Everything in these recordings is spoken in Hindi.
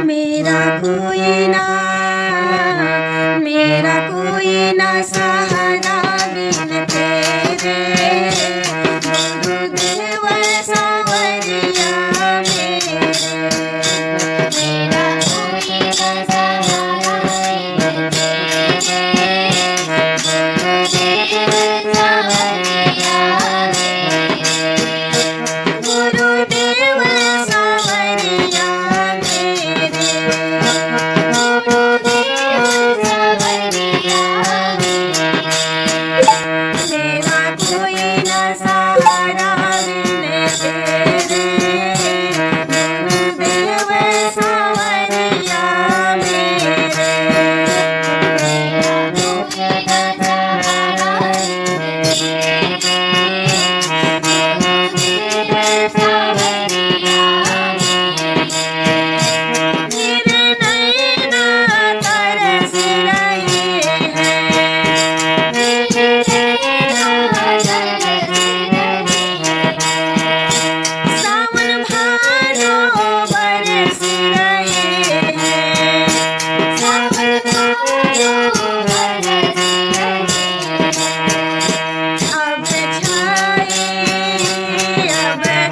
मेरा कोई ना, मेरा कोई ना सहारा बिन तेरे, गुरुदेव सांवरिया मेरे। मेरा कोई ना सहारा बिन तेरे, गुरुदेव सांवरिया मेरे। गुरुदेव सांवरिया मेरा कोई ना सहारा बिन तेरे, गुरुदेव सांवरिया मेरे। मेरा कोई ना सहारा बिन तेरे, गुरुदेव सांवरिया मेरे। नैना तरस रहे सावन भादो बरस रहे हैं, सावन भादो बरस रहे हैं। अब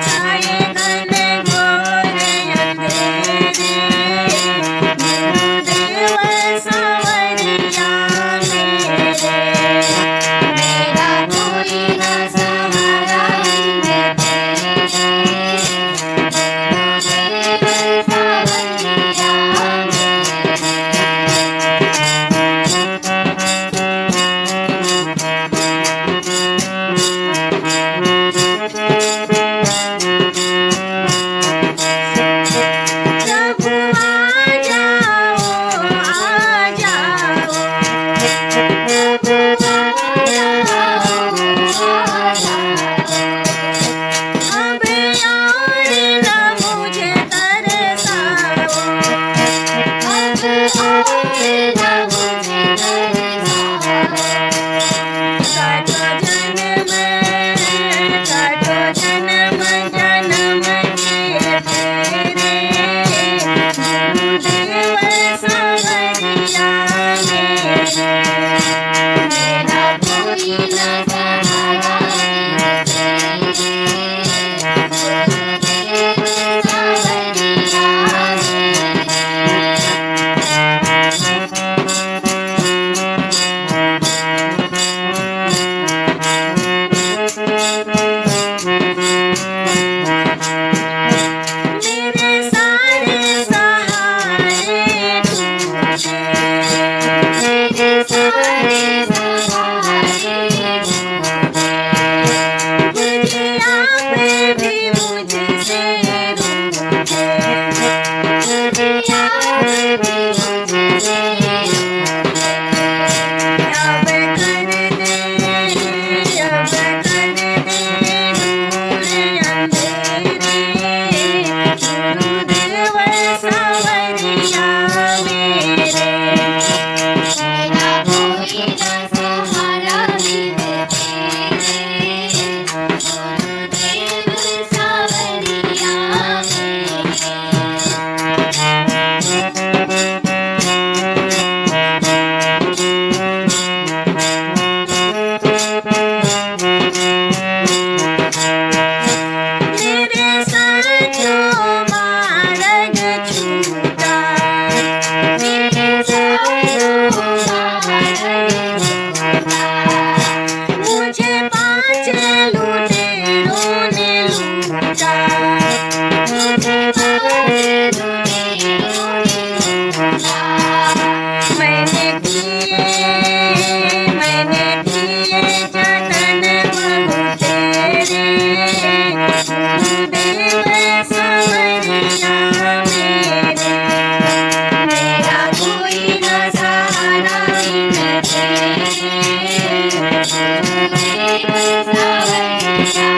छाए घन घोर अंधेरे, गुरुदेव सांवरिया मेरे। मेरा कोई ना सहारा बिन तेरे, गुरुदेव सांवरिया प्रभु आ जाओ, आ जाओ, प्रभु आ जाओ, आ जाओ। अब और न मुझे तरसाओ, अब और न मुझे तरसाओ। काटो जन्म, काटो जन्म जन्म के फेरे, गुरुदेव सांवरिया मेरे। मेरा कोई ना सहारा बिन तेरे, गुरुदेव सांवरिया मेरे सारे सहारे टूटे, मेरे सारे सहारे टूटे। दुनिया में भी मुझसे रूठे, दुनिया में भी मुझसे रूठे। अब कर दे, अब कर दे दूर अंधेरे, गुरुदेव सांवरिया मेरे। मेरा कोई ना सहारा बिन तेरे, गुरुदेव सांवरिया मेरे साथियों मार्ग छूटा, मेरे साथियों मार्ग छूटा। मुझे 5 लुटेरों ने लूटा, मुझे 5 लुटेरों ने लूटा। मैंने किए जतन बहु तेरे, गुरुदेव सांवरिया मेरे। मेरा कोई ना सहारा बिन तेरे, गुरुदेव सांवरिया